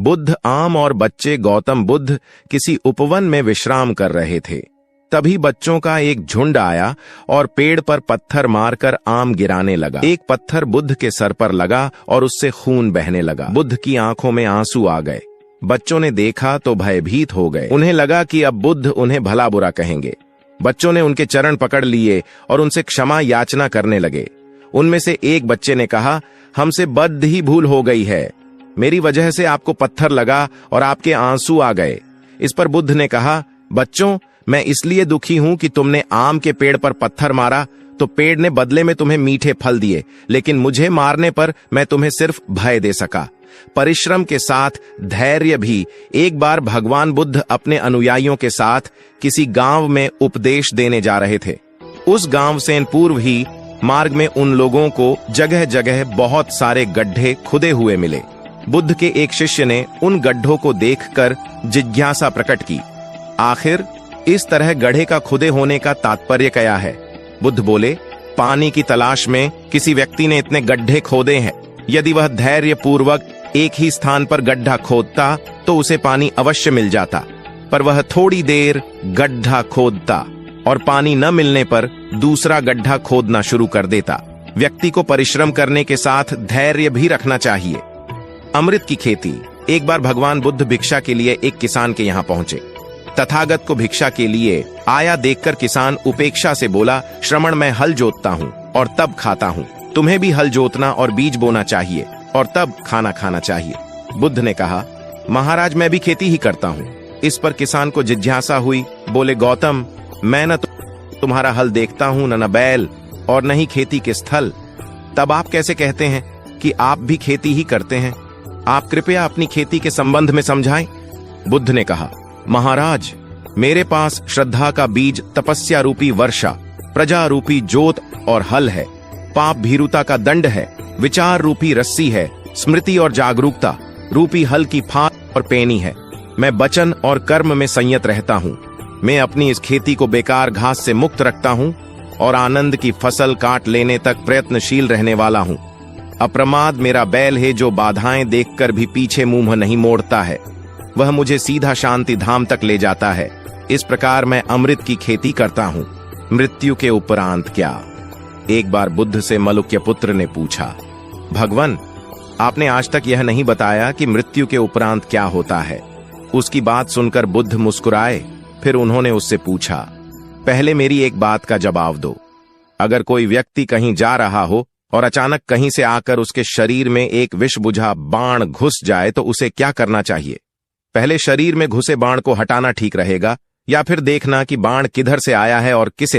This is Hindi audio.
बुद्ध आम और बच्चे गौतम बुद्ध किसी उपवन में विश्राम कर रहे थे। तभी बच्चों का एक झुंड आया और पेड़ पर पत्थर मारकर आम गिराने लगा। एक पत्थर बुद्ध के सर पर लगा और उससे खून बहने लगा। बुद्ध की आंखों में आंसू आ गए। बच्चों ने देखा तो भयभीत हो गए। उन्हें लगा कि अब बुद्ध उन्हें भला बुरा कहेंगे। बच्चों ने उनके चरण पकड़ लिए और उनसे क्षमा याचना करने लगे। उनमें से एक बच्चे ने कहा, हमसे बद्ध ही भूल हो गई है, मेरी वजह से आपको पत्थर लगा और आपके आंसू आ गए। इस पर बुद्ध ने कहा, बच्चों, मैं इसलिए दुखी हूं कि तुमने आम के पेड़ पर पत्थर मारा तो पेड़ ने बदले में तुम्हें मीठे फल दिए, लेकिन मुझे मारने पर मैं तुम्हें सिर्फ भय दे सका। परिश्रम के साथ धैर्य भी। एक बार भगवान बुद्ध अपने अनुयायियों के साथ किसी गांव में उपदेश देने जा रहे थे। उस गांव से पूर्व ही मार्ग में उन लोगों को जगह जगह बहुत सारे गड्ढे खुदे हुए मिले। बुद्ध के एक शिष्य ने उन गड्ढों को देखकर जिज्ञासा प्रकट की, आखिर इस तरह गड्ढे का खुदे होने का तात्पर्य क्या है? बुद्ध बोले, पानी की तलाश में किसी व्यक्ति ने इतने गड्ढे खोदे हैं। यदि वह धैर्य पूर्वक एक ही स्थान पर गड्ढा खोदता तो उसे पानी अवश्य मिल जाता, पर वह थोड़ी देर गड्ढा खोदता और पानी न मिलने पर दूसरा गड्ढा खोदना शुरू कर देता। व्यक्ति को परिश्रम करने के साथ धैर्य भी रखना चाहिए। अमृत की खेती। एक बार भगवान बुद्ध भिक्षा के लिए एक किसान के यहाँ पहुंचे। तथागत को भिक्षा के लिए आया देखकर किसान उपेक्षा से बोला, श्रमण, मैं हल जोतता हूँ और तब खाता हूँ। तुम्हें भी हल जोतना और बीज बोना चाहिए और तब खाना खाना चाहिए। बुद्ध ने कहा, महाराज, मैं भी खेती ही करता हूँ। इस पर किसान को जिज्ञासा हुई। बोले, गौतम, मैं न तुम्हारा हल देखता हूँ, न बैल और न ही खेती के स्थल। तब आप कैसे कहते हैं कि आप भी खेती ही करते हैं? आप कृपया अपनी खेती के संबंध में समझाएं। बुद्ध ने कहा, महाराज, मेरे पास श्रद्धा का बीज तपस्या रूपी वर्षा, प्रजा रूपी जोत और हल है, पाप भीरुता का दंड है, विचार रूपी रस्सी है, स्मृति और जागरूकता रूपी हल की फाल और पेनी है। मैं वचन और कर्म में संयत रहता हूँ। मैं अपनी इस खेती को बेकार घास से मुक्त रखता हूँ और आनंद की फसल काट लेने तक प्रयत्नशील रहने वाला हूँ। अप्रमाद मेरा बैल है जो बाधाएं देखकर भी पीछे मुंह नहीं मोड़ता है। वह मुझे सीधा शांति धाम तक ले जाता है। इस प्रकार मैं अमृत की खेती करता हूँ। मृत्यु के उपरांत क्या? एक बार बुद्ध से मलुक्य पुत्र ने पूछा, भगवान, आपने आज तक यह नहीं बताया कि मृत्यु के उपरांत क्या होता है। उसकी बात सुनकर बुद्ध मुस्कुराए। फिर उन्होंने उससे पूछा, पहले मेरी एक बात का जवाब दो। अगर कोई व्यक्ति कहीं जा रहा हो और अचानक कहीं से आकर उसके शरीर में एक विष बुझा बाण घुस जाए तो उसे क्या करना चाहिए? पहले शरीर में घुसे बाण को हटाना ठीक रहेगा या फिर देखना कि बाण किधर से आया है और किसे